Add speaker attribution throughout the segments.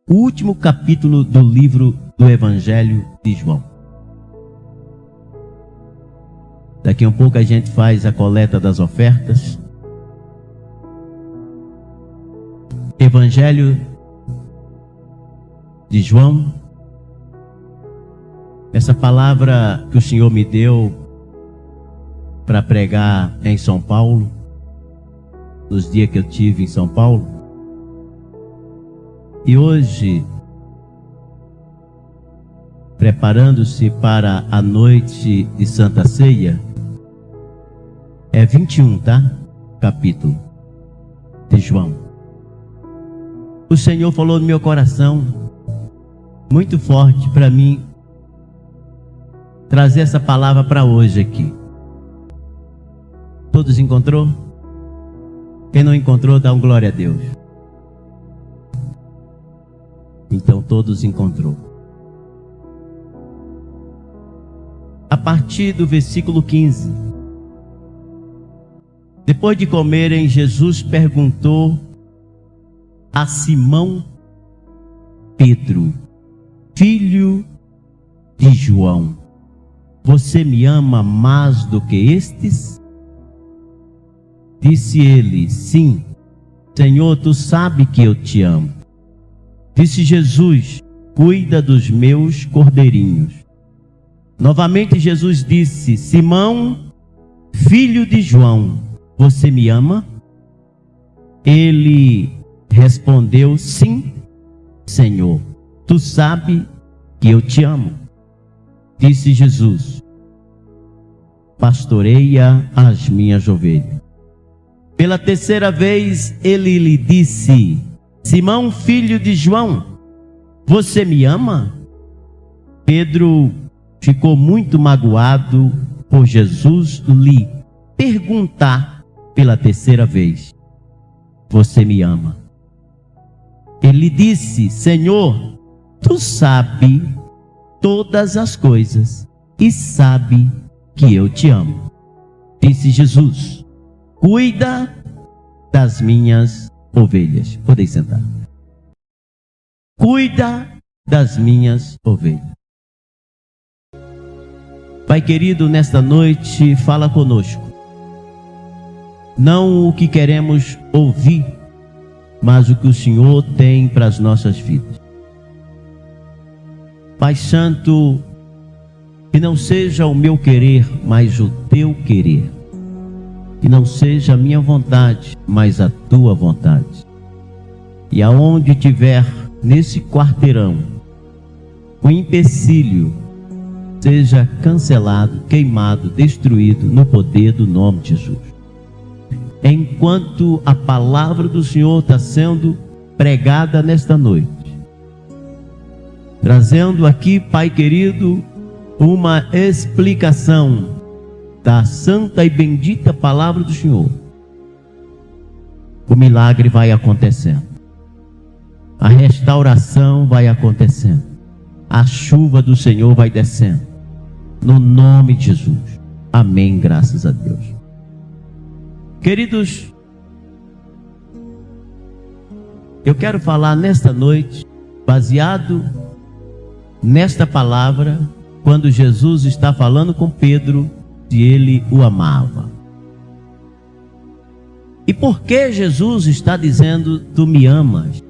Speaker 1: o último capítulo do livro do Evangelho de João. Daqui a um pouco a gente faz a coleta das ofertas. Evangelho de João. Essa palavra que o Senhor me deu para pregar em São Paulo, nos dias que eu tive em São Paulo. E hoje, preparando-se para a noite de Santa Ceia, é 21, tá? Capítulo de João. O Senhor falou no meu coração, muito forte para mim, trazer essa palavra para hoje aqui. Todos encontrou? Quem não encontrou, dá um glória a Deus. Então todos encontrou. A partir do versículo 15. Depois de comerem, Jesus perguntou a Simão Pedro, filho de João: você me ama mais do que estes? Disse ele: sim, Senhor, tu sabes que eu te amo. Disse Jesus: cuida dos meus cordeirinhos. Novamente Jesus disse: Simão, filho de João, você me ama? Ele respondeu: sim, Senhor, tu sabes que eu te amo. Disse Jesus: pastoreia as minhas ovelhas. Pela terceira vez ele lhe disse: Simão, filho de João, você me ama? Pedro ficou muito magoado por Jesus lhe perguntar pela terceira vez: você me ama? Ele disse: Senhor, tu sabes todas as coisas e sabe que eu te amo. Disse Jesus: cuida das minhas ovelhas. Podem sentar. Cuida das minhas ovelhas. Pai querido, nesta noite fala conosco. Não o que queremos ouvir, mas o que o Senhor tem para as nossas vidas. Pai Santo, que não seja o meu querer, mas o teu querer. Que não seja a minha vontade, mas a tua vontade. E aonde tiver nesse quarteirão o empecilho, seja cancelado, queimado, destruído no poder do nome de Jesus. Enquanto a palavra do Senhor está sendo pregada nesta noite, trazendo aqui, Pai querido, uma explicação da santa e bendita palavra do Senhor, o milagre vai acontecendo, a restauração vai acontecendo, a chuva do Senhor vai descendo, no nome de Jesus. Amém, graças a Deus. Queridos, eu quero falar nesta noite, baseado nesta palavra, quando Jesus está falando com Pedro, se ele o amava. E por que Jesus está dizendo: tu me amas,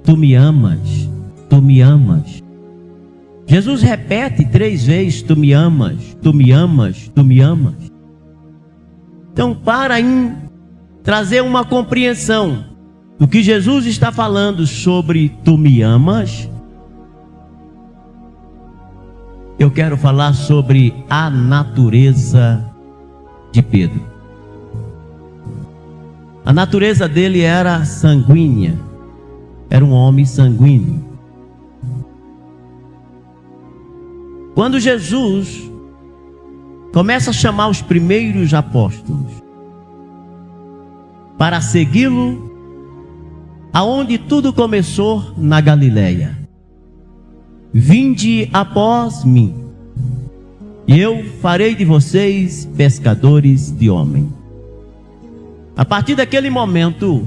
Speaker 1: tu me amas, tu me amas? Jesus repete 3 vezes: tu me amas, tu me amas, tu me amas. Então, para trazer uma compreensão do que Jesus está falando sobre tu me amas, eu quero falar sobre a natureza de Pedro. A natureza dele era sanguínea, era um homem sanguíneo. Quando Jesus começa a chamar os primeiros apóstolos para segui-lo, aonde tudo começou, na Galileia. Vinde após mim, e eu farei de vocês pescadores de homens. A partir daquele momento,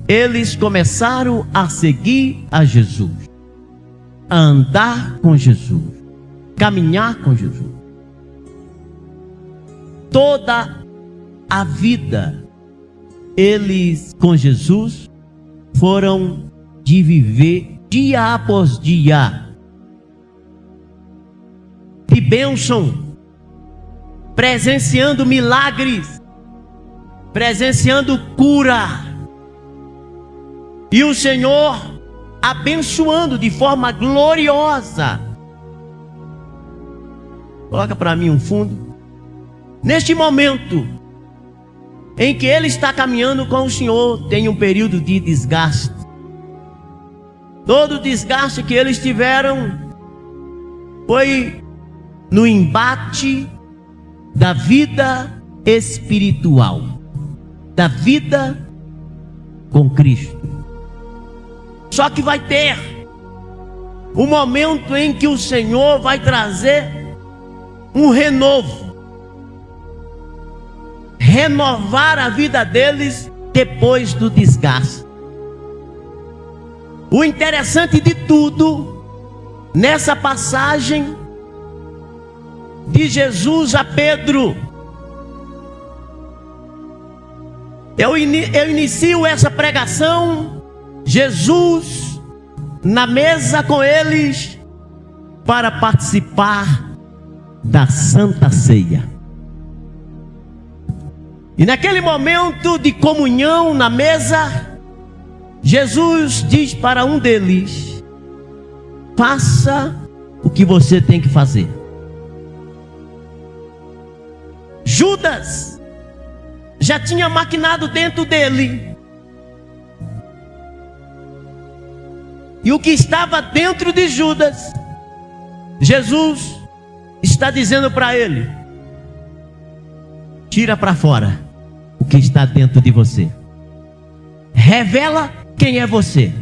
Speaker 1: eles começaram a seguir a Jesus, a andar com Jesus, caminhar com Jesus. Toda a vida eles com Jesus foram de viver dia após dia, de bênção, presenciando milagres, presenciando cura, e o Senhor abençoando de forma gloriosa. Coloca para mim um fundo. Neste momento em que ele está caminhando com o Senhor, tem um período de desgaste. Todo o desgaste que eles tiveram foi no embate da vida espiritual, da vida com Cristo. Só que vai ter um momento em que o Senhor vai trazer um renovo, renovar a vida deles depois do desgaste. O interessante de tudo, nessa passagem de Jesus a Pedro, eu inicio essa pregação, Jesus na mesa com eles, para participar da Santa Ceia. E naquele momento de comunhão na mesa, Jesus diz para um deles: faça o que você tem que fazer. Judas já tinha maquinado dentro dele, e o que estava dentro de Judas, Jesus está dizendo para ele: tira para fora o que está dentro de você, revela quem é você.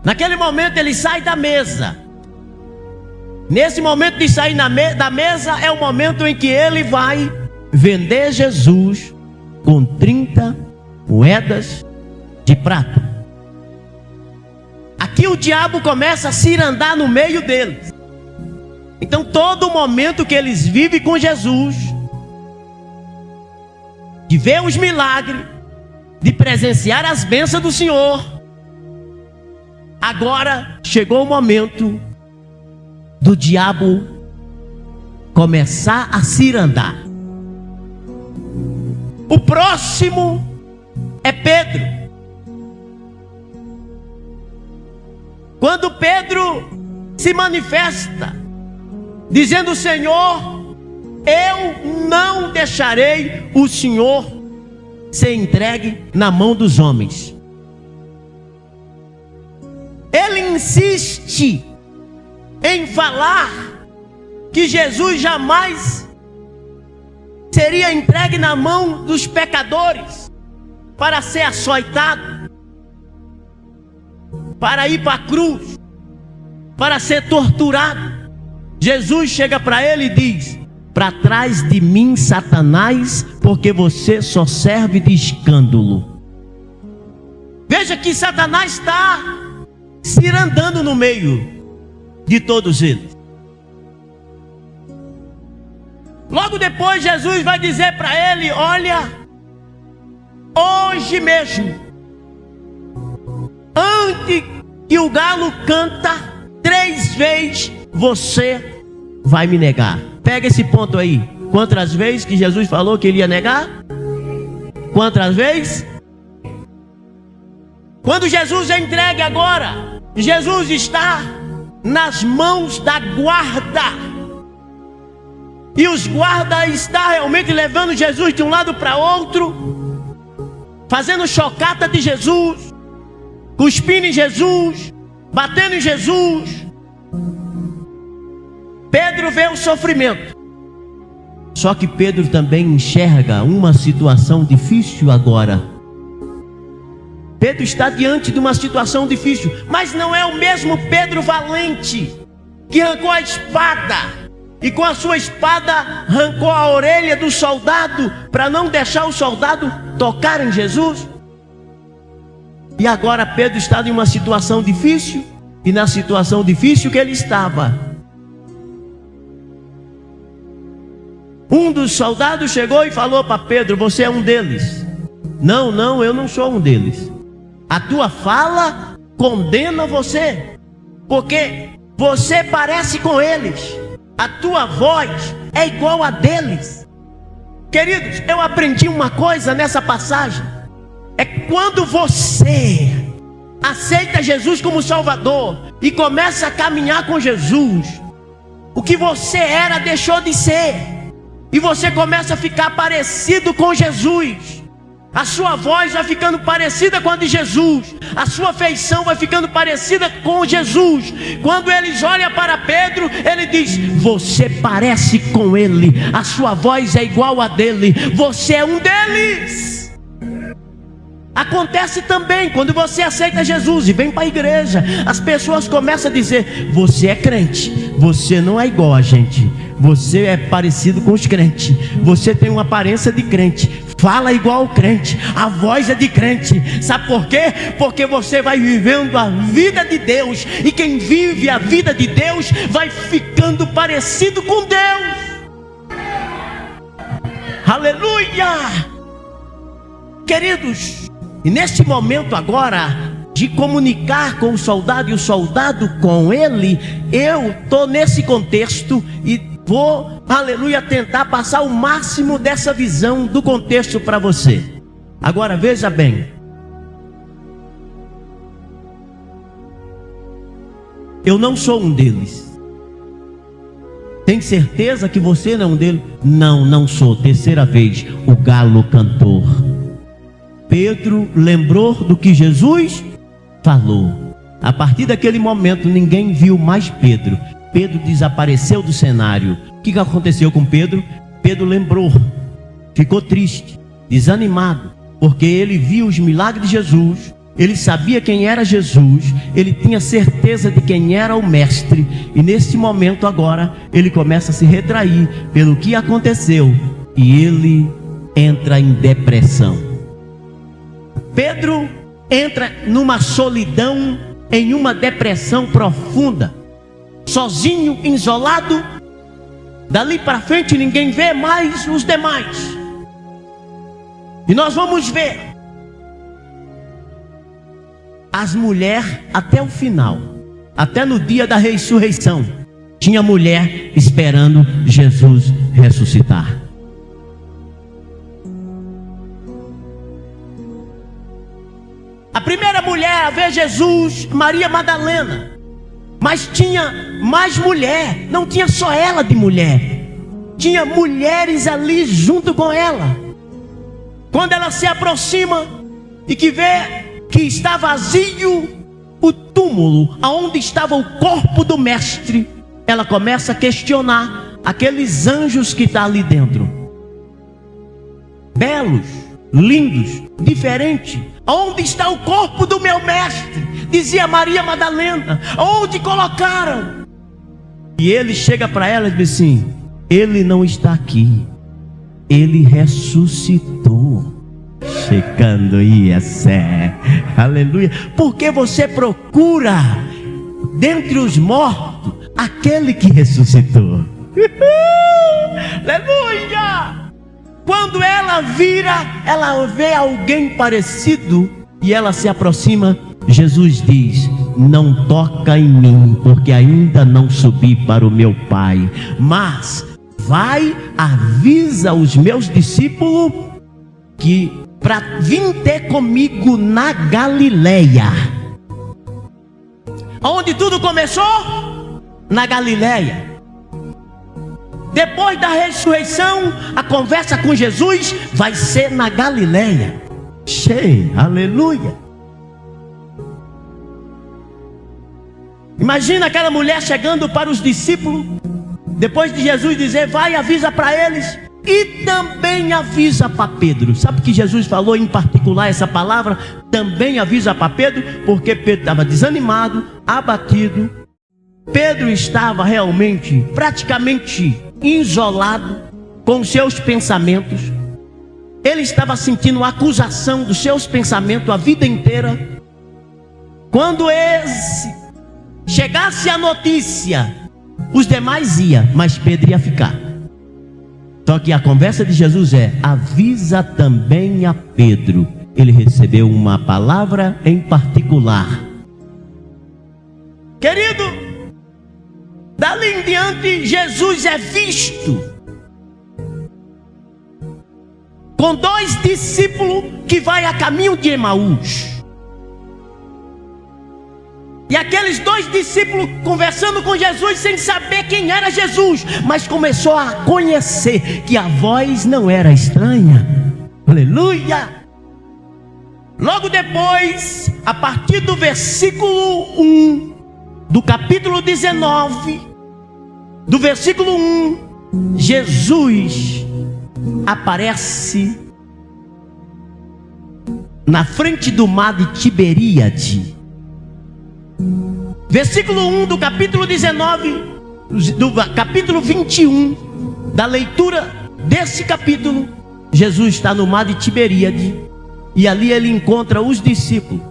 Speaker 1: Naquele momento ele sai da mesa. Nesse momento de sair da mesa é o momento em que ele vai vender Jesus com 30 moedas de prata. Aqui o diabo começa a cirandar no meio deles. Então todo momento que eles vivem com Jesus, de ver os milagres, de presenciar as bênçãos do Senhor, agora chegou o momento do diabo começar a cirandar. O próximo é Pedro. Quando Pedro se manifesta, dizendo: Senhor, eu não deixarei o Senhor ser entregue na mão dos homens. Ele insiste em falar que Jesus jamais seria entregue na mão dos pecadores para ser açoitado, para ir para a cruz, para ser torturado. Jesus chega para ele e diz: para trás de mim, Satanás, porque você só serve de escândalo. Veja que Satanás está cirandando no meio de todos eles. Logo depois Jesus vai dizer para ele: olha, hoje mesmo, antes que o galo canta 3 vezes, você vai me negar. Pega esse ponto aí. Quantas vezes que Jesus falou que ele ia negar? Quantas vezes? Quando Jesus é entregue agora, Jesus está nas mãos da guarda, e os guardas estão realmente levando Jesus de um lado para outro, fazendo chocata de Jesus, cuspindo em Jesus, batendo em Jesus. Pedro vê o sofrimento, só que Pedro também enxerga uma situação difícil agora. Pedro está diante de uma situação difícil, mas não é o mesmo Pedro valente que arrancou a espada e com a sua espada arrancou a orelha do soldado para não deixar o soldado tocar em Jesus. E agora Pedro está em uma situação difícil, e na situação difícil que ele estava, um dos soldados chegou e falou para Pedro: você é um deles. Não, eu não sou um deles. A tua fala condena você, porque você parece com eles, a tua voz é igual a deles. Queridos, eu aprendi uma coisa nessa passagem: é quando você aceita Jesus como Salvador e começa a caminhar com Jesus, o que você era deixou de ser, e você começa a ficar parecido com Jesus. A sua voz vai ficando parecida com a de Jesus, a sua feição vai ficando parecida com Jesus. Quando eles olham para Pedro, ele diz: você parece com ele, a sua voz é igual a dele, você é um deles. Acontece também quando você aceita Jesus e vem para a igreja, as pessoas começam a dizer: você é crente, você não é igual a gente, você é parecido com os crentes, você tem uma aparência de crente, fala igual ao crente, a voz é de crente. Sabe por quê? Porque você vai vivendo a vida de Deus, e quem vive a vida de Deus vai ficando parecido com Deus. Aleluia! Queridos, e neste momento agora de comunicar com o soldado e o soldado com ele, eu estou nesse contexto e vou, aleluia, tentar passar o máximo dessa visão do contexto para você. Agora veja bem, eu não sou um deles. Tem certeza que você não é um deles? Não sou. Terceira vez, o galo cantor. Pedro lembrou do que Jesus falou. A partir daquele momento ninguém viu mais Pedro. Pedro desapareceu do cenário. O que aconteceu com Pedro? Pedro lembrou, ficou triste, desanimado, porque ele viu os milagres de Jesus, ele sabia quem era Jesus, ele tinha certeza de quem era o mestre. E nesse momento agora ele começa a se retrair pelo que aconteceu, e ele entra em depressão. Pedro entra numa solidão, em uma depressão profunda, sozinho, isolado. Dali para frente ninguém vê mais os demais. E nós vamos ver as mulheres até o final, até no dia da ressurreição, tinha mulher esperando Jesus ressuscitar. A primeira mulher a ver Jesus, Maria Madalena. Mas tinha mais mulher, não tinha só ela de mulher, tinha mulheres ali junto com ela. Quando ela se aproxima e que vê que está vazio o túmulo aonde estava o corpo do mestre, ela começa a questionar aqueles anjos que estão ali dentro, belos, lindos, diferentes. Onde está o corpo do meu mestre? Dizia Maria Madalena. Onde colocaram? E ele chega para ela e diz assim: ele não está aqui, ele ressuscitou. Chegando Iessé, aleluia. Porque você procura dentre os mortos aquele que ressuscitou. Aleluia. Quando ela vira, ela vê alguém parecido e ela se aproxima. Jesus diz: não toca em mim, porque ainda não subi para o meu Pai, mas vai, avisa os meus discípulos que para vir ter comigo na Galileia. Onde tudo começou? Na Galileia. Depois da ressurreição, a conversa com Jesus vai ser na Galileia. Cheio, aleluia. Imagina aquela mulher chegando para os discípulos, depois de Jesus dizer: vai, avisa para eles, e também avisa para Pedro. Sabe que Jesus falou em particular essa palavra? Também avisa para Pedro, porque Pedro estava desanimado, abatido. Pedro estava realmente, praticamente isolado com os seus pensamentos. Ele estava sentindo a acusação dos seus pensamentos a vida inteira. Quando esse chegasse a notícia, os demais iam, mas Pedro ia ficar. Só que a conversa de Jesus é: avisa também a Pedro. Ele recebeu uma palavra em particular. Querido, dali em diante Jesus é visto com 2 discípulos que vai a caminho de Emaús. E aqueles 2 discípulos conversando com Jesus sem saber quem era Jesus, mas começou a conhecer que a voz não era estranha. Aleluia! Logo depois, a partir do versículo 1 do capítulo 19, do versículo 1, Jesus aparece na frente do mar de Tiberíade. Versículo 1 do capítulo 19, do capítulo 21, da leitura desse capítulo, Jesus está no mar de Tiberíade, e ali ele encontra os discípulos.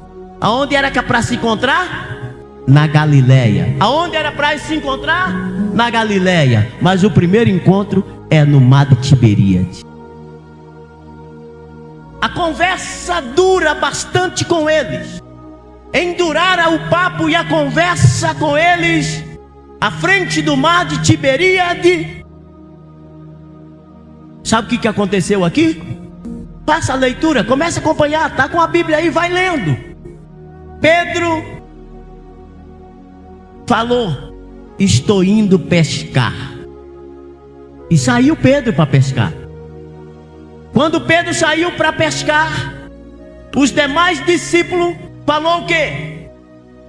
Speaker 1: Aonde era que para se encontrar? Na Galileia. Aonde era para se encontrar? Na Galileia. Mas o primeiro encontro é no mar de Tiberíade. A conversa dura bastante com eles. Endurara o papo e a conversa com eles à frente do mar de Tiberíade. Sabe o que aconteceu aqui? Faça a leitura, comece a acompanhar, está com a Bíblia aí, vai lendo. Pedro falou: estou indo pescar. E saiu Pedro para pescar. Quando Pedro saiu para pescar, os demais discípulos falou o quê?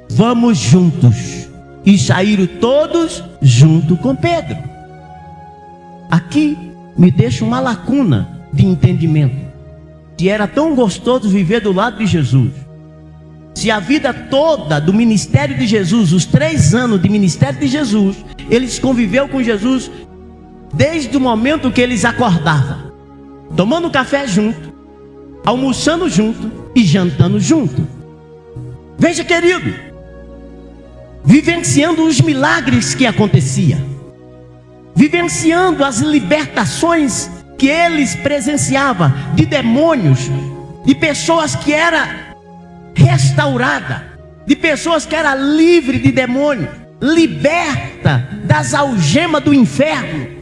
Speaker 1: Vamos juntos. E saíram todos junto com Pedro. Aqui me deixa uma lacuna de entendimento. Se era tão gostoso viver do lado de Jesus, se a vida toda do ministério de Jesus, os 3 anos de ministério de Jesus, eles conviveu com Jesus desde o momento que eles acordavam, tomando café junto, almoçando junto e jantando junto. Veja, querido, vivenciando os milagres que aconteciam, vivenciando as libertações que eles presenciavam de demônios, de pessoas que eram restauradas, de pessoas que eram livres de demônios, liberta das algemas do inferno,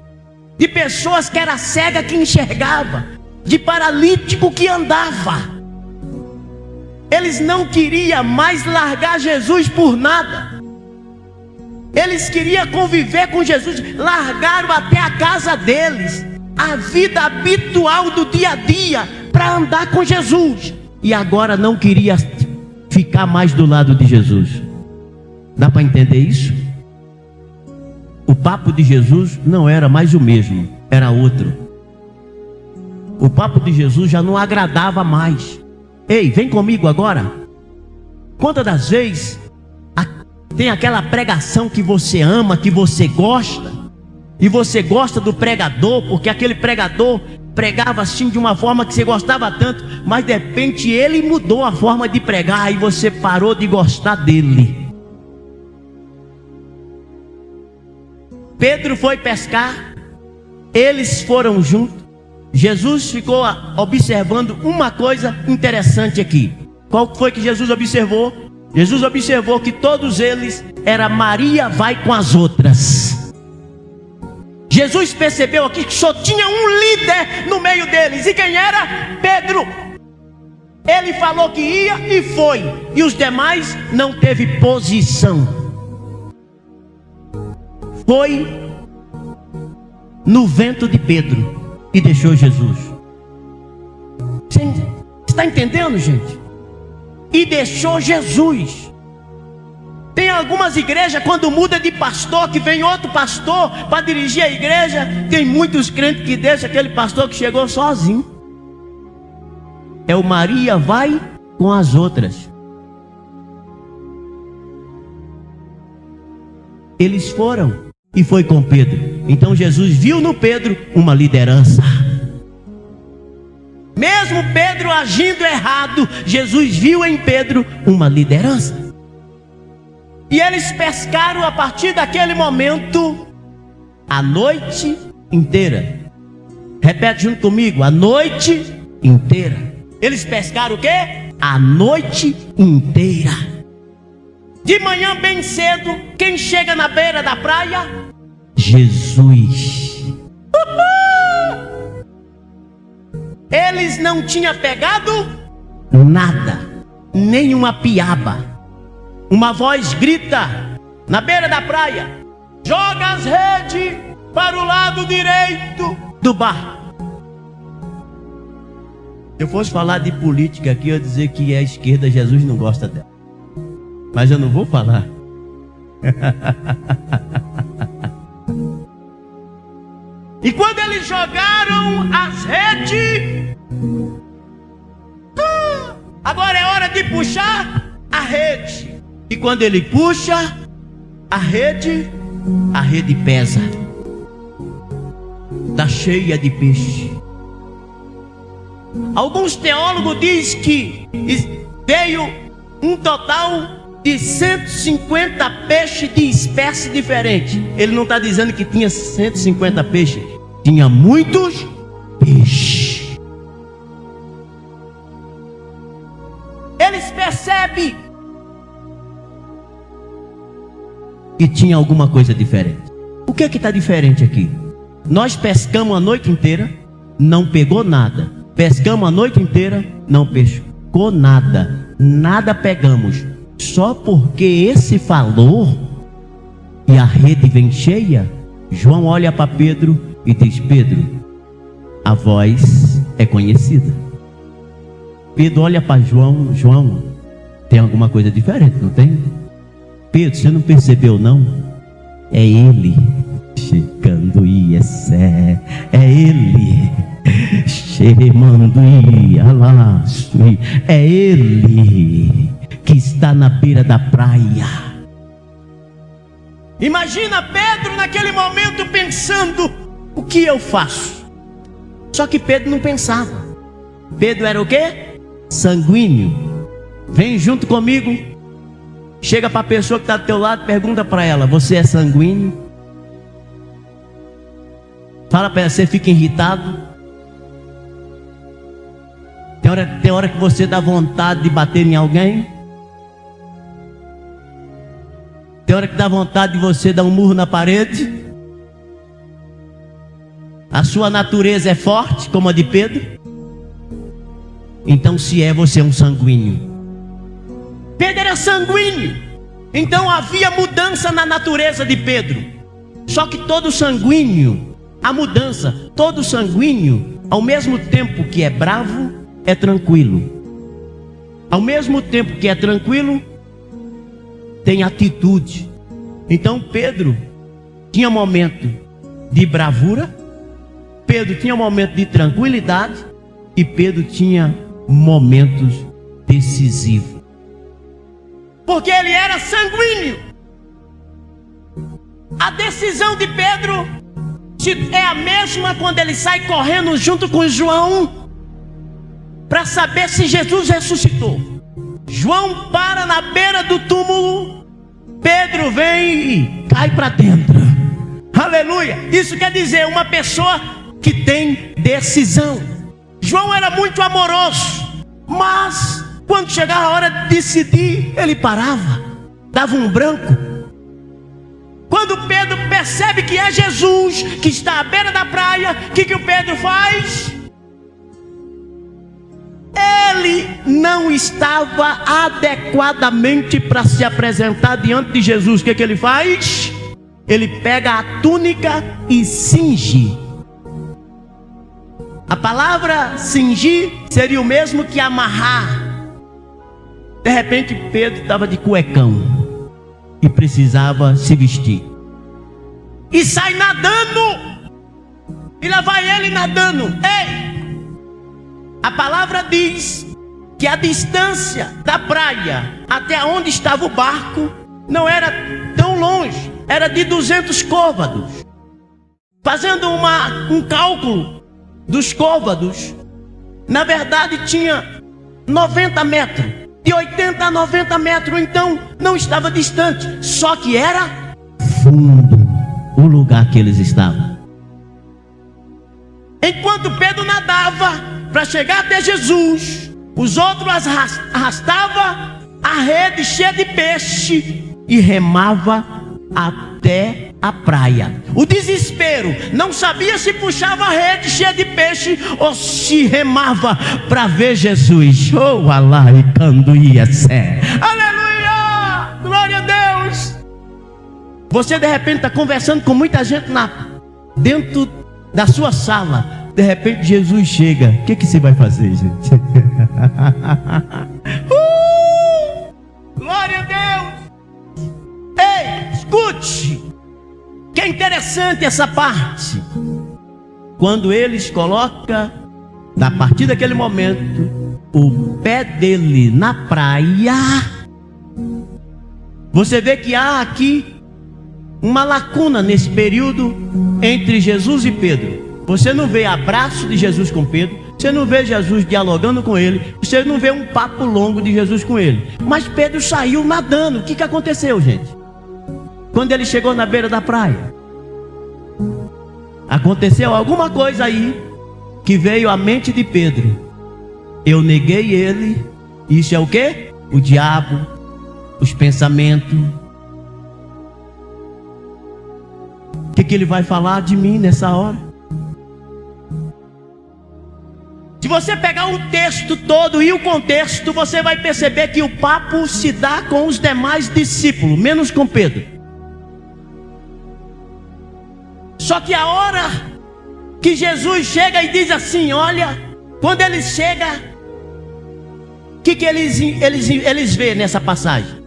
Speaker 1: de pessoas que eram cegas que enxergava, de paralítico que andava. Eles não queriam mais largar Jesus por nada. Eles queriam conviver com Jesus. Largaram até a casa deles, a vida habitual do dia a dia, para andar com Jesus. E agora não queria ficar mais do lado de Jesus. Dá para entender isso? O papo de Jesus não era mais o mesmo, era outro. O papo de Jesus já não agradava mais. Ei, vem comigo agora. Quantas das vezes tem aquela pregação que você ama, que você gosta, e você gosta do pregador, porque aquele pregador pregava assim de uma forma que você gostava tanto, mas de repente ele mudou a forma de pregar e você parou de gostar dele. Pedro foi pescar, eles foram juntos. Jesus ficou observando uma coisa interessante aqui. Qual foi que Jesus observou? Jesus observou que todos eles era Maria vai com as outras. Jesus percebeu aqui que só tinha um líder no meio deles. E quem era? Pedro. Ele falou que ia e foi. E os demais não teve posição. Foi no vento de Pedro e deixou Jesus. Você está entendendo, gente? E deixou Jesus. Tem algumas igrejas, quando muda de pastor, que vem outro pastor para dirigir a igreja, tem muitos crentes que deixam aquele pastor que chegou sozinho. É o Maria vai com as outras. Eles foram e foi com Pedro. Então Jesus viu no Pedro uma liderança. Mesmo Pedro agindo errado, Jesus viu em Pedro uma liderança. E eles pescaram a partir daquele momento a noite inteira. Repete junto comigo: a noite inteira. Eles pescaram o quê? A noite inteira. De manhã bem cedo, quem chega na beira da praia? Jesus. Eles não tinham pegado nada, nenhuma piaba. Uma voz grita na beira da praia: joga as redes para o lado direito do barco. Se eu fosse falar de política aqui, eu ia dizer que a esquerda, Jesus não gosta dela. Mas eu não vou falar. E quando eles jogaram as redes, agora é hora de puxar a rede. E quando ele puxa a rede pesa. Está cheia de peixe. Alguns teólogos dizem que veio um total de 150 peixes de espécie diferente. Ele não está dizendo que tinha 150 peixes. Tinha muitos peixes. Eles percebem que tinha alguma coisa diferente. O que é que está diferente aqui? Nós pescamos a noite inteira, não pegou nada. Pescamos a noite inteira, não pescou nada. Nada pegamos. Só porque esse falou e a rede vem cheia, João olha para Pedro e diz: Pedro, a voz é conhecida. Pedro olha para João: João, tem alguma coisa diferente, não tem? Pedro, você não percebeu não? É ele chegando e é ele chegando e é ele que está na beira da praia. Imagina Pedro naquele momento pensando: o que eu faço? Só que Pedro não pensava. Pedro era o quê? Sanguíneo. Vem junto comigo. Chega para a pessoa que está do teu lado, pergunta para ela: você é sanguíneo? Fala para ela: você fica irritado? Tem hora que você dá vontade de bater em alguém? Tem hora que dá vontade de você dar um murro na parede? A sua natureza é forte como a de Pedro? Então, se é, você é um sanguíneo. Pedro era sanguíneo. Então havia mudança na natureza de Pedro. Só que todo sanguíneo, a mudança, todo sanguíneo, ao mesmo tempo que é bravo, é tranquilo. Ao mesmo tempo que é tranquilo, tem atitude. Então Pedro tinha momento de bravura, Pedro tinha momento de tranquilidade, e Pedro tinha momentos decisivos. Porque ele era sanguíneo. A decisão de Pedro é a mesma quando ele sai correndo junto com João para saber se Jesus ressuscitou. João para na beira do túmulo, Pedro vem e cai para dentro. Aleluia! Isso quer dizer uma pessoa que tem decisão. João era muito amoroso, mas quando chegava a hora de decidir, ele parava, dava um branco. Quando Pedro percebe que é Jesus que está à beira da praia, o que o Pedro faz? Ele não estava adequadamente para se apresentar diante de Jesus. O que ele faz? Ele pega a túnica e cinge. A palavra cingir seria o mesmo que amarrar. De repente Pedro estava de cuecão e precisava se vestir, e sai nadando. E lá vai ele nadando. Ei! A palavra diz que a distância da praia até onde estava o barco não era tão longe, era de 200 côvados. Fazendo um cálculo dos côvados, na verdade tinha 90 metros. de 80 a 90 metros, então não estava distante, só que era fundo o lugar que eles estavam. Enquanto Pedro nadava para chegar até Jesus, os outros arrastavam a rede cheia de peixe e remava até a praia. O desespero, não sabia se puxava a rede cheia de peixe ou se remava para ver Jesus. Oh, Allah e canduíassé. Aleluia! Glória a Deus! Você de repente está conversando com muita gente dentro da sua sala. De repente Jesus chega. O que você vai fazer, gente? Glória a Deus! Ei, escute! Que é interessante essa parte. Quando eles colocam, a partir daquele momento, o pé dele na praia, você vê que há aqui uma lacuna nesse período entre Jesus e Pedro. Você não vê abraço de Jesus com Pedro, você não vê Jesus dialogando com ele, você não vê um papo longo de Jesus com ele. Mas Pedro saiu nadando. O que aconteceu, gente? Quando ele chegou na beira da praia, aconteceu alguma coisa aí que veio à mente de Pedro. Eu neguei ele. Isso é o quê? O diabo, os pensamentos. O que ele vai falar de mim nessa hora? Se você pegar o texto todo e o contexto, você vai perceber que o papo se dá com os demais discípulos, menos com Pedro. Só que a hora que Jesus chega e diz assim, olha, quando ele chega, o que eles vê nessa passagem?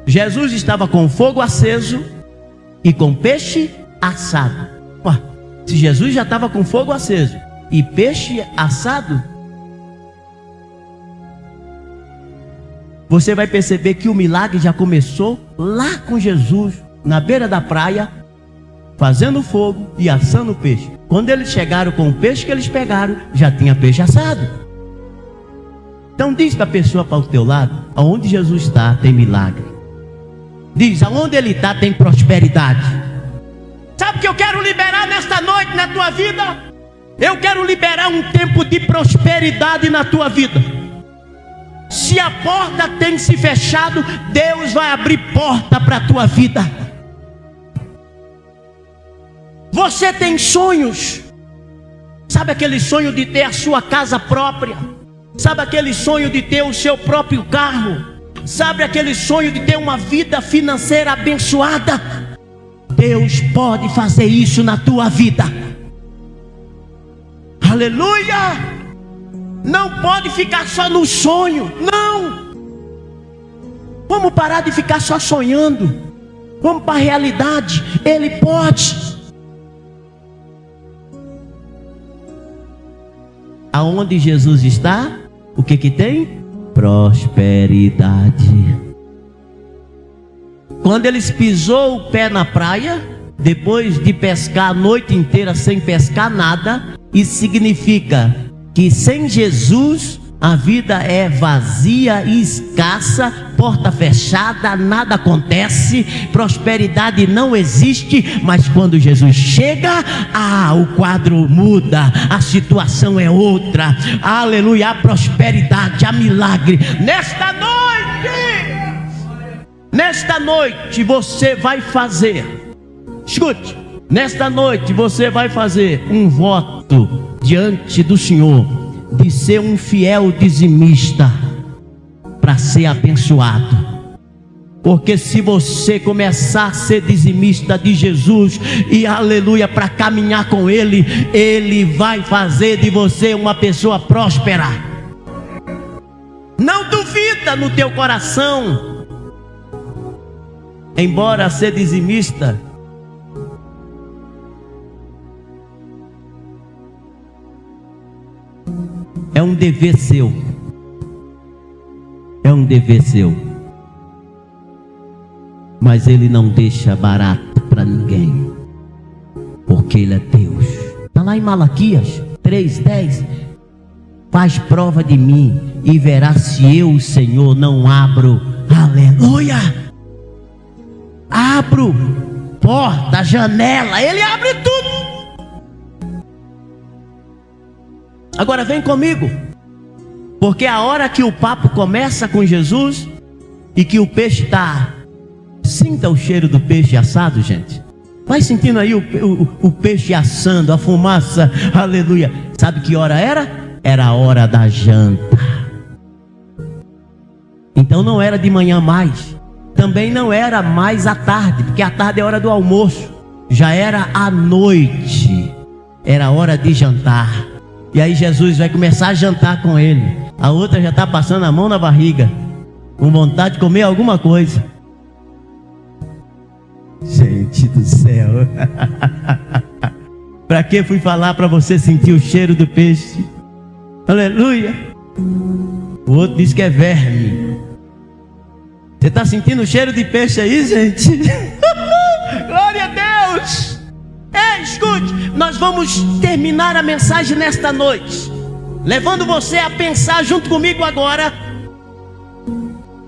Speaker 1: Jesus estava com fogo aceso e com peixe assado. Ué, se Jesus já estava com fogo aceso e peixe assado, você vai perceber que o milagre já começou lá com Jesus, na beira da praia, fazendo fogo e assando peixe. Quando eles chegaram com o peixe que eles pegaram, já tinha peixe assado. Então diz para a pessoa para o teu lado, aonde Jesus está tem milagre. Diz, aonde ele está tem prosperidade. Sabe o que eu quero liberar nesta noite na tua vida? Eu quero liberar um tempo de prosperidade na tua vida. Se a porta tem se fechado, Deus vai abrir porta para a tua vida. Você tem sonhos. Sabe aquele sonho de ter a sua casa própria? Sabe aquele sonho de ter o seu próprio carro? Sabe aquele sonho de ter uma vida financeira abençoada? Deus pode fazer isso na tua vida. Aleluia! Não pode ficar só no sonho. Não! Vamos parar de ficar só sonhando. Vamos para a realidade. Ele pode. Aonde Jesus está, o que tem? Prosperidade. Quando eles pisou o pé na praia, depois de pescar a noite inteira sem pescar nada, isso significa que sem Jesus a vida é vazia e escassa, porta fechada, nada acontece, prosperidade não existe. Mas quando Jesus chega, o quadro muda, a situação é outra. Aleluia, a prosperidade, a milagre. Nesta noite você vai fazer, escute, nesta noite você vai fazer um voto diante do Senhor de ser um fiel dizimista para ser abençoado. Porque se você começar a ser dizimista de Jesus e aleluia, para caminhar com Ele, Ele vai fazer de você uma pessoa próspera. Não duvida no teu coração. Embora ser dizimista é um dever seu. É um dever seu. Mas Ele não deixa barato para ninguém. Porque Ele é Deus. Está lá em Malaquias 3:10. Faz prova de mim e verá se eu, o Senhor, não abro. Aleluia! Abro porta, janela, Ele abre tudo. Agora vem comigo, porque a hora que o papo começa com Jesus e que o peixe está... Sinta o cheiro do peixe assado, gente. Vai sentindo aí o peixe assando, a fumaça, aleluia. Sabe que hora era? Era a hora da janta. Então não era de manhã mais, também não era mais à tarde, porque à tarde é hora do almoço. Já era à noite, era hora de jantar. E aí Jesus vai começar a jantar com ele. A outra já está passando a mão na barriga, com vontade de comer alguma coisa. Gente do céu. Para que fui falar para você sentir o cheiro do peixe? Aleluia. O outro diz que é verme. Você está sentindo o cheiro de peixe aí, gente? Glória a Deus. Escute, nós vamos terminar a mensagem nesta noite, levando você a pensar junto comigo agora.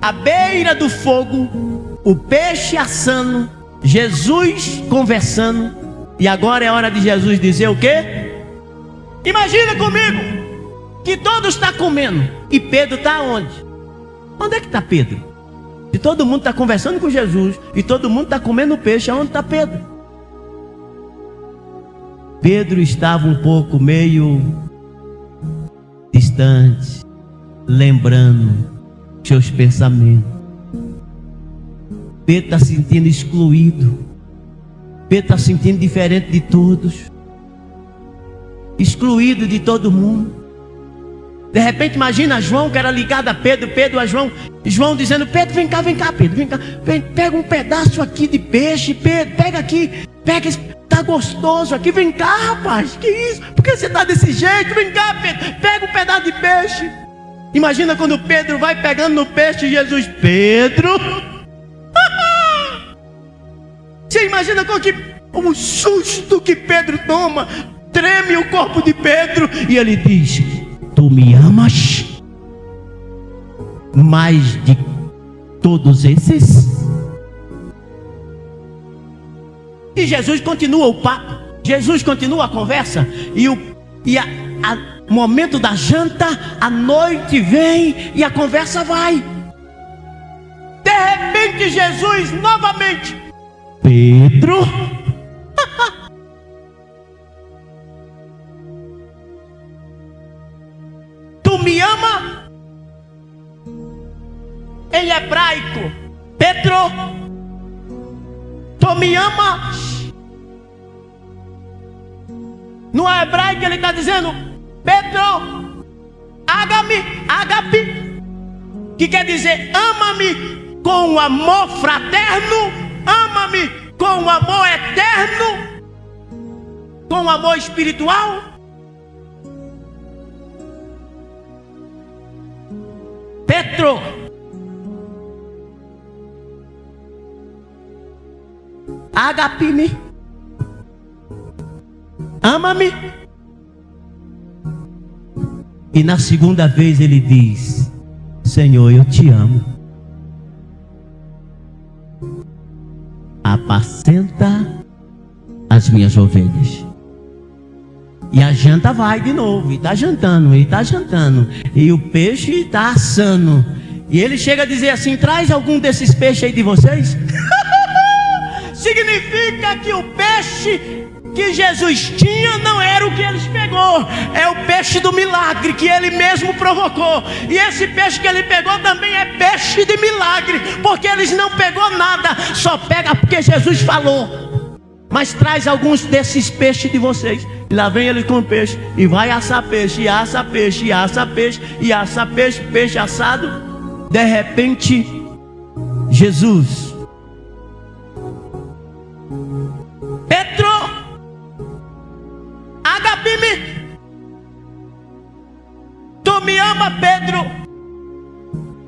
Speaker 1: À beira do fogo, o peixe assando, Jesus conversando. E agora é hora de Jesus dizer o quê? Imagina comigo que todos estão comendo e Pedro está onde? Onde é que está Pedro? Se todo mundo está conversando com Jesus e todo mundo está comendo peixe, aonde está Pedro? Pedro estava um pouco meio distante, lembrando seus pensamentos. Pedro está se sentindo excluído. Pedro está se sentindo diferente de todos, excluído de todo mundo. De repente imagina João, que era ligado a Pedro, Pedro a João, João dizendo: Pedro, vem cá, Pedro, vem cá, vem, pega um pedaço aqui de peixe, Pedro, pega aqui, pega esse, tá gostoso aqui, vem cá, rapaz, que isso? Por que você está desse jeito? Vem cá, Pedro, pega um pedaço de peixe. Imagina quando Pedro vai pegando no peixe, Jesus: Pedro. Você imagina o susto que Pedro toma, treme o corpo de Pedro, e ele diz: tu me amas mais de todos esses? E Jesus continua o papo, Jesus continua a conversa, e o momento da janta, a noite vem e a conversa vai. De repente Jesus novamente: Pedro, tu me ama? Em hebraico, Pedro, tu me amas? No hebraico ele está dizendo: Pedro, ágape, que quer dizer ama-me com amor fraterno, ama-me com amor eterno, com amor espiritual. Pedro, ágape-me, ama-me. E na segunda vez ele diz: Senhor, eu te amo. Apacenta as minhas ovelhas. E a janta vai de novo, e está jantando, e o peixe está assando. E ele chega a dizer assim: traz algum desses peixes aí de vocês. Significa que o peixe que Jesus tinha não era o que eles pegou, é o peixe do milagre que ele mesmo provocou. E esse peixe que ele pegou também é peixe de milagre, porque eles não pegou nada, só pega porque Jesus falou. Mas traz alguns desses peixes de vocês. E lá vem ele com o peixe, e vai assar peixe, e assa peixe, e assa peixe, e assa peixe, peixe assado. De repente, Jesus: Pedro, ágape-me, tu me ama, Pedro?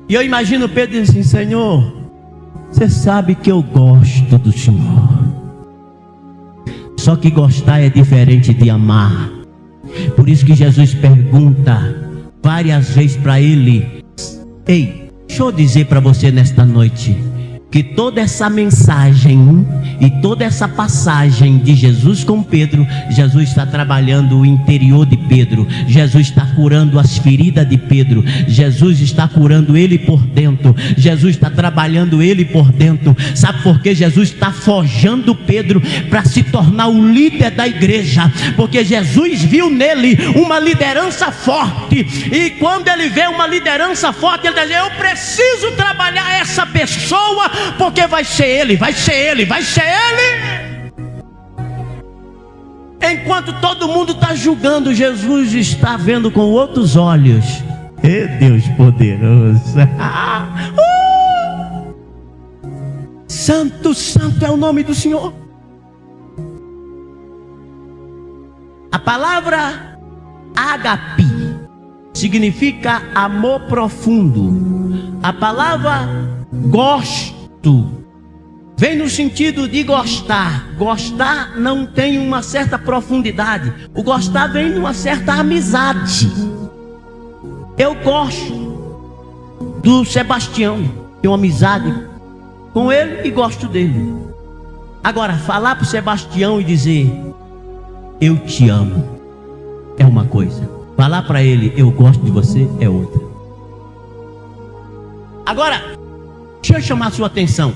Speaker 1: E eu imagino Pedro dizendo assim: Senhor, você sabe que eu gosto do Senhor. Só que gostar é diferente de amar. Por isso que Jesus pergunta: várias vezes para ele: ei, deixa eu dizer para você nesta noite, que toda essa mensagem e toda essa passagem de Jesus com Pedro, Jesus está trabalhando o interior de Pedro, Jesus está curando as feridas de Pedro, Jesus está curando ele por dentro, Jesus está trabalhando ele por dentro. Sabe por que Jesus está forjando Pedro para se tornar o líder da igreja? Porque Jesus viu nele uma liderança forte, e quando ele vê uma liderança forte, ele diz: eu preciso trabalhar essa pessoa, porque vai ser ele, vai ser ele, vai ser ele. Enquanto todo mundo está julgando, Jesus está vendo com outros olhos. Deus poderoso. Santo, santo é o nome do Senhor. A palavra ágape significa amor profundo. A palavra gosto vem no sentido de gostar. Gostar não tem uma certa profundidade. O gostar vem de uma certa amizade. Eu gosto do Sebastião, tenho uma amizade com ele e gosto dele. Agora, falar para o Sebastião e dizer eu te amo é uma coisa, falar para ele eu gosto de você é outra. Agora, deixa eu chamar a sua atenção.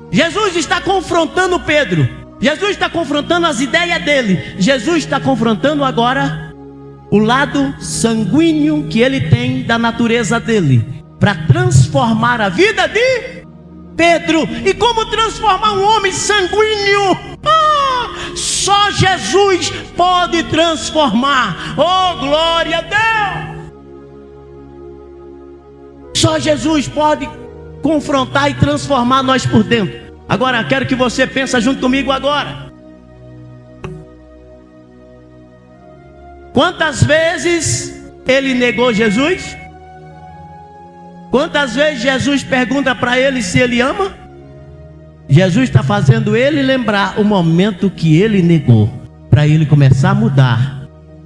Speaker 1: Jesus está confrontando Pedro, Jesus está confrontando as ideias dele, Jesus está confrontando agora o lado sanguíneo que ele tem da natureza dele, para transformar a vida de Pedro. E como transformar um homem sanguíneo? Só Jesus pode transformar. Oh, glória a Deus! Só Jesus pode confrontar e transformar nós por dentro. Agora quero que você pense junto comigo agora. Quantas vezes ele negou Jesus? Quantas vezes Jesus pergunta para ele se ele ama? Jesus está fazendo ele lembrar o momento que ele negou, para ele começar a mudar.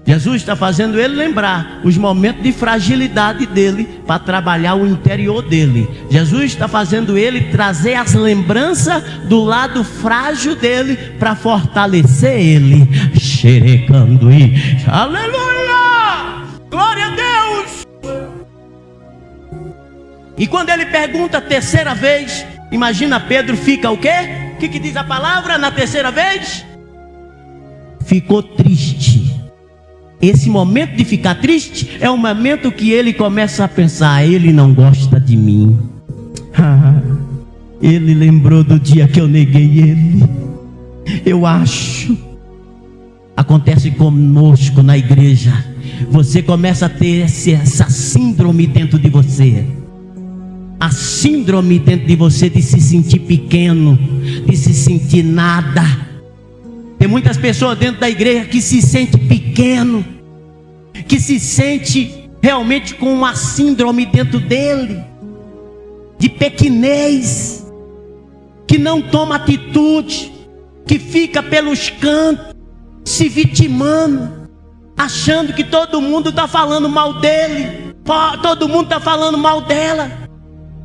Speaker 1: Jesus está fazendo ele lembrar os momentos de fragilidade dele, para trabalhar o interior dele. Jesus está fazendo ele trazer as lembranças do lado frágil dele, para fortalecer ele. Xerecando e aleluia! Glória a Deus! E quando ele pergunta a terceira vez, imagina, Pedro fica o quê? O que diz a palavra na terceira vez? Ficou triste. Esse momento de ficar triste é o momento que ele começa a pensar: ele não gosta de mim. Ele lembrou do dia que eu neguei ele. Eu acho. Acontece conosco na igreja. Você começa a ter essa síndrome dentro de você. A síndrome dentro de você de se sentir pequeno, de se sentir nada. Tem muitas pessoas dentro da igreja que se sente pequeno, que se sente realmente com uma síndrome dentro dele, de pequenez, que não toma atitude, que fica pelos cantos, se vitimando, achando que todo mundo está falando mal dele, todo mundo está falando mal dela,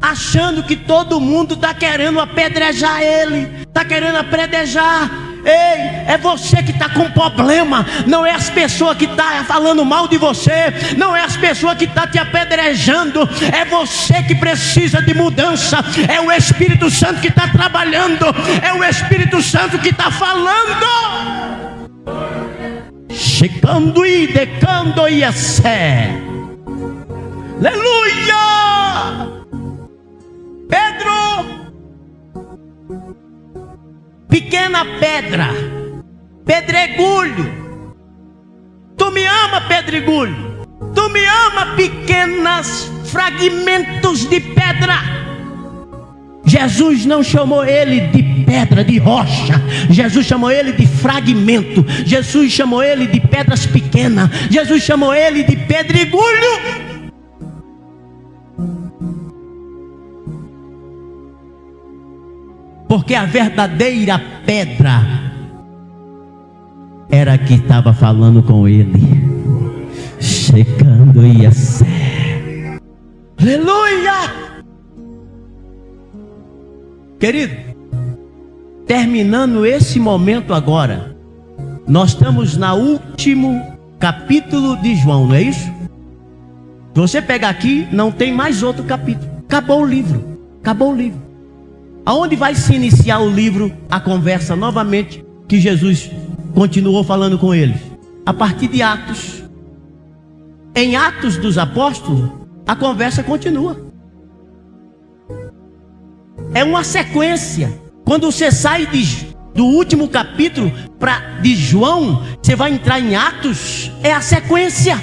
Speaker 1: achando que todo mundo está querendo apedrejar ele, está querendo apedrejar. Ei, é você que está com problema, não é as pessoas que estão falando mal de você, não é as pessoas que estão te apedrejando, é você que precisa de mudança. É o Espírito Santo que está trabalhando, é o Espírito Santo que está falando. Chegando e decando e aleluia. Pedro, pequena pedra, pedregulho. Tu me ama, pedregulho? Tu me ama, pequenos fragmentos de pedra? Jesus não chamou ele de pedra, de rocha. Jesus chamou ele de fragmento. Jesus chamou ele de pedras pequenas. Jesus chamou ele de pedregulho. Porque a verdadeira pedra era a que estava falando com ele. chegando e assim. Aleluia! Querido, terminando esse momento agora, nós estamos no último capítulo de João, não é isso? Se você pegar aqui, não tem mais outro capítulo. Acabou o livro. Acabou o livro. Aonde vai se iniciar o livro, a conversa novamente, que Jesus continuou falando com eles? A partir de Atos. Em Atos dos Apóstolos, a conversa continua. É uma sequência. Quando você sai do último capítulo de João, você vai entrar em Atos. É a sequência.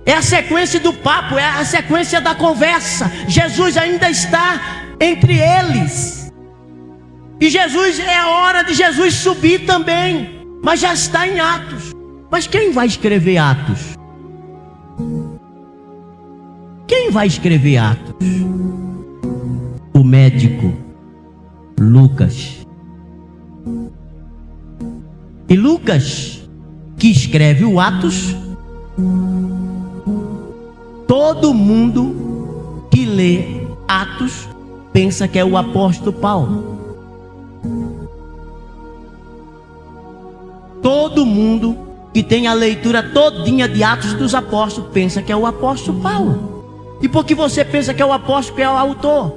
Speaker 1: É a sequência do papo, é a sequência da conversa. Jesus ainda está entre eles. E Jesus, é a hora de Jesus subir também. Mas já está em Atos. Mas quem vai escrever Atos? Quem vai escrever Atos? O médico Lucas. E Lucas, que escreve o Atos, todo mundo que lê Atos pensa que é o apóstolo Paulo. Todo mundo que tem a leitura todinha de Atos dos Apóstolos pensa que é o apóstolo Paulo. E por que você pensa que é o apóstolo, que é o autor?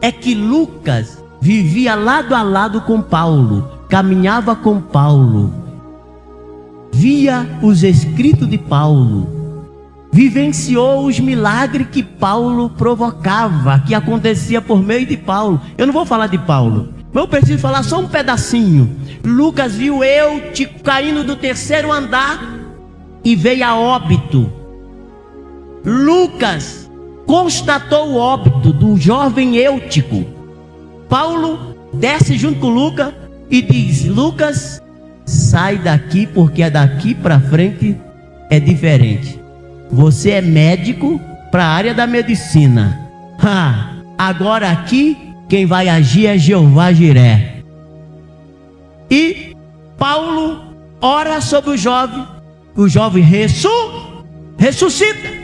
Speaker 1: É que Lucas vivia lado a lado com Paulo, caminhava com Paulo, via os escritos de Paulo, vivenciou os milagres que Paulo provocava, que acontecia por meio de Paulo. Eu não vou falar de Paulo, mas eu preciso falar só um pedacinho. Lucas viu Eutico caindo do terceiro andar e veio a óbito. Lucas constatou o óbito do jovem Eutico. Paulo desce junto com Lucas e diz: Lucas, sai daqui, porque daqui para frente é diferente. Você é médico para a área da medicina. Agora aqui quem vai agir é Jeová Jiré. E Paulo ora sobre o jovem ressuscita.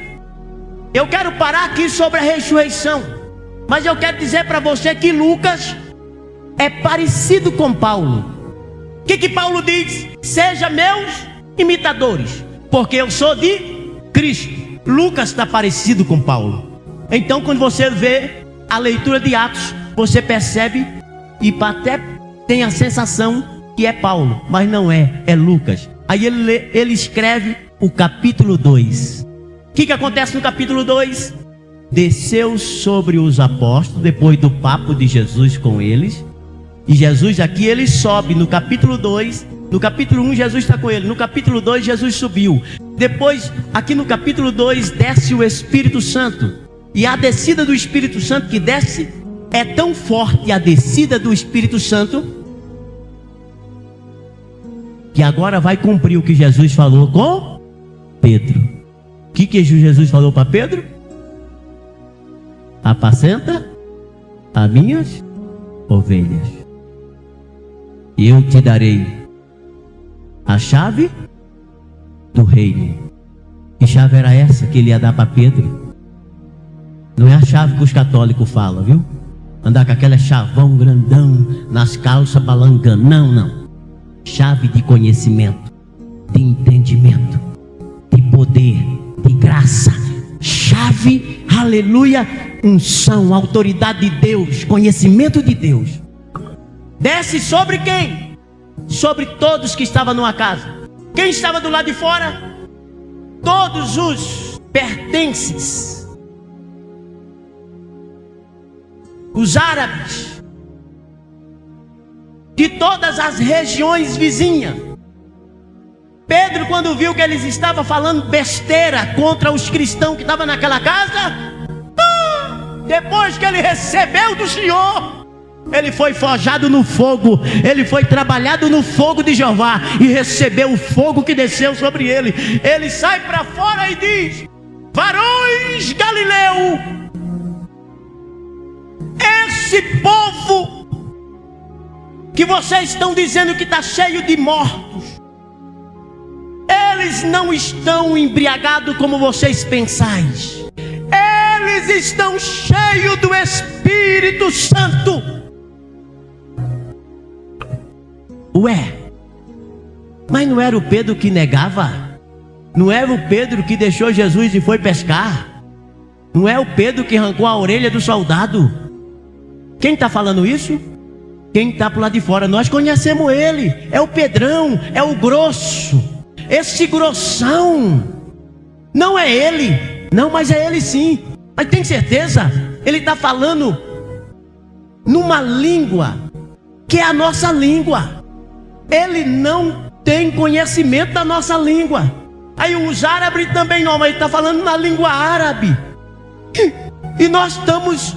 Speaker 1: Eu quero parar aqui sobre a ressurreição, mas eu quero dizer para você que Lucas é parecido com Paulo. O que Paulo diz? Seja meus imitadores, porque eu sou de Cristo. Lucas está parecido com Paulo. Então quando você vê a leitura de Atos, você percebe e até tem a sensação que é Paulo, mas não é, é Lucas. Aí ele escreve o capítulo 2. O que acontece no capítulo 2? Desceu sobre os apóstolos, depois do papo de Jesus com eles. E Jesus aqui, ele sobe no capítulo 2. No capítulo 1 Jesus está com ele. No capítulo 2 Jesus subiu. Depois, aqui no capítulo 2, desce o Espírito Santo. E a descida do Espírito Santo que desce, é tão forte a descida do Espírito Santo, que agora vai cumprir o que Jesus falou com Pedro. O que Jesus falou para Pedro? Apacenta as minhas ovelhas. Eu te darei a chave do reino. Que chave era essa que ele ia dar para Pedro? Não é a chave que os católicos falam, viu? Andar com aquela chavão grandão nas calças balangando. Não. Chave de conhecimento, de entendimento, de poder, de graça. Chave, aleluia, unção, autoridade de Deus, conhecimento de Deus. Desce sobre quem? Sobre todos que estavam numa casa. Quem estava do lado de fora? Todos os pertences, os árabes, de todas as regiões vizinhas. Pedro, quando viu que eles estavam falando besteira contra os cristãos que estavam naquela casa, depois que ele recebeu do Senhor, ele foi forjado no fogo, ele foi trabalhado no fogo de Jeová e recebeu o fogo que desceu sobre ele. Ele sai para fora e diz: varões Galileu, esse povo que vocês estão dizendo que está cheio de mortos, Eles não estão embriagados como vocês pensais. Eles estão cheios do Espírito Santo. Ué, mas não era o Pedro que negava? Não era o Pedro que deixou Jesus e foi pescar? Não é o Pedro que arrancou a orelha do soldado? Quem está falando isso? Quem está por lá de fora. Nós conhecemos ele. É o Pedrão, é o grosso. Esse grossão. Não é ele. Não, mas é ele sim. Mas tem certeza? Ele está falando numa língua que é a nossa língua. Ele não tem conhecimento da nossa língua. Aí os árabes também não, mas ele está falando na língua árabe. E nós estamos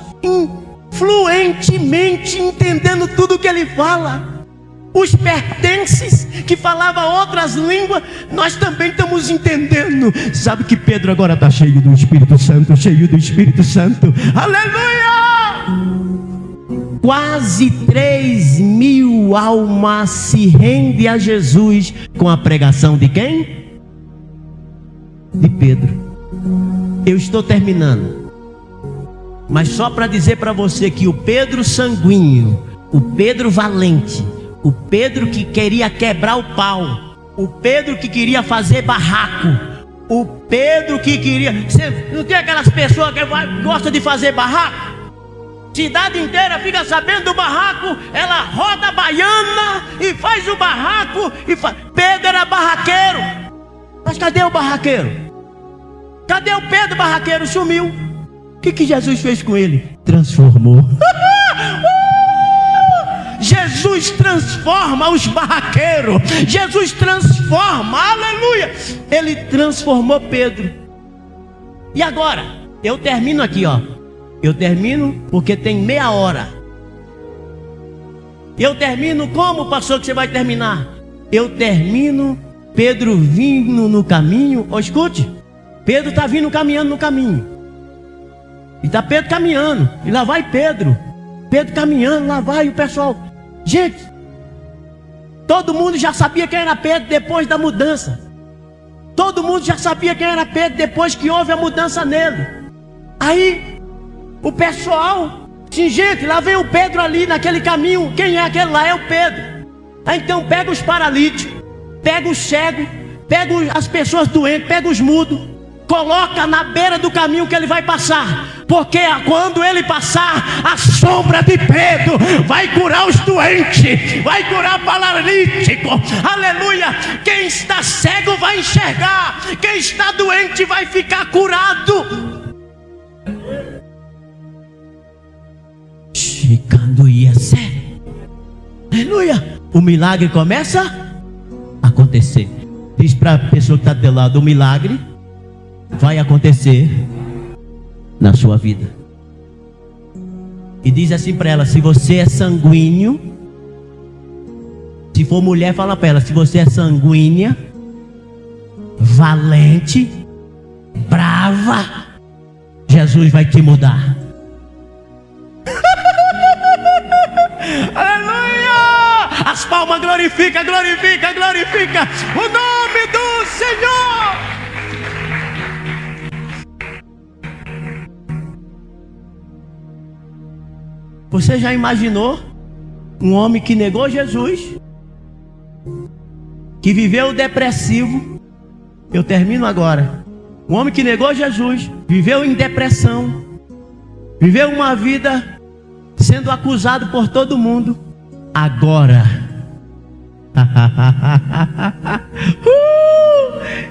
Speaker 1: fluentemente entendendo tudo que ele fala. Os pertences que falavam outras línguas, nós também estamos entendendo. Sabe que Pedro agora está cheio do Espírito Santo, cheio do Espírito Santo. Aleluia! Quase 3.000 almas se rendem a Jesus com a pregação de quem? De Pedro. Eu estou terminando, mas só para dizer para você que o Pedro sanguíneo, o Pedro valente, o Pedro que queria quebrar o pau, o Pedro que queria fazer barraco, o Pedro que queria... Você não tem aquelas pessoas que gostam de fazer barraco? Cidade inteira fica sabendo do barraco, ela roda a baiana e faz o barraco. Pedro era barraqueiro. Mas cadê o barraqueiro? Cadê o Pedro barraqueiro? Sumiu. O que Jesus fez com ele? Transformou. Jesus transforma os barraqueiros. Jesus transforma, aleluia. Ele transformou Pedro. E agora, eu termino aqui, ó. Eu termino porque tem meia hora. Eu termino como, pastor, que você vai terminar? Eu termino Pedro vindo no caminho. Oh, escute, Pedro está vindo caminhando no caminho. E está Pedro caminhando. E lá vai Pedro. Pedro caminhando, lá vai o pessoal. Gente, todo mundo já sabia quem era Pedro depois da mudança. Todo mundo já sabia quem era Pedro depois que houve a mudança nele. Aí o pessoal, sim, gente, lá vem o Pedro ali naquele caminho. Quem é aquele lá? É o Pedro. Aí então pega os paralíticos, pega os cegos, pega as pessoas doentes, pega os mudos, coloca na beira do caminho que ele vai passar. Porque quando ele passar, a sombra de Pedro vai curar os doentes, vai curar paralítico. Aleluia. Quem está cego vai enxergar, quem está doente vai ficar curado. Aleluia. O milagre começa a acontecer. Diz para a pessoa que está do teu lado: o milagre vai acontecer na sua vida. E diz assim para ela: se você é sanguíneo, se for mulher, fala para ela: se você é sanguínea, valente, brava, Jesus vai te mudar. Aleluia! As palmas glorifica, glorifica, glorifica o nome do Senhor. Você já imaginou um homem que negou Jesus, que viveu depressivo? Eu termino agora. Um homem que negou Jesus, viveu em depressão, viveu uma vida sendo acusado por todo mundo. Agora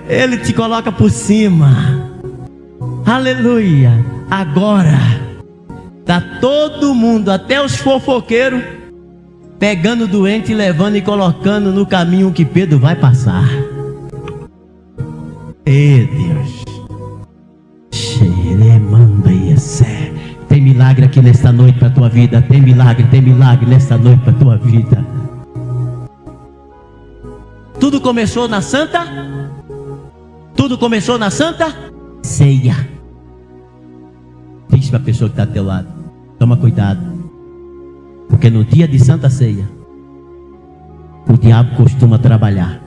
Speaker 1: Ele te coloca por cima. Aleluia. Agora está todo mundo, até os fofoqueiros, pegando o doente e levando e colocando no caminho que Pedro vai passar. Ei, Deus. Tem milagre aqui nesta noite para a tua vida. Tem milagre nesta noite para a tua vida. Tudo começou na Santa Ceia. Diz para a pessoa que está ao teu lado: toma cuidado, porque no dia de Santa Ceia o diabo costuma trabalhar.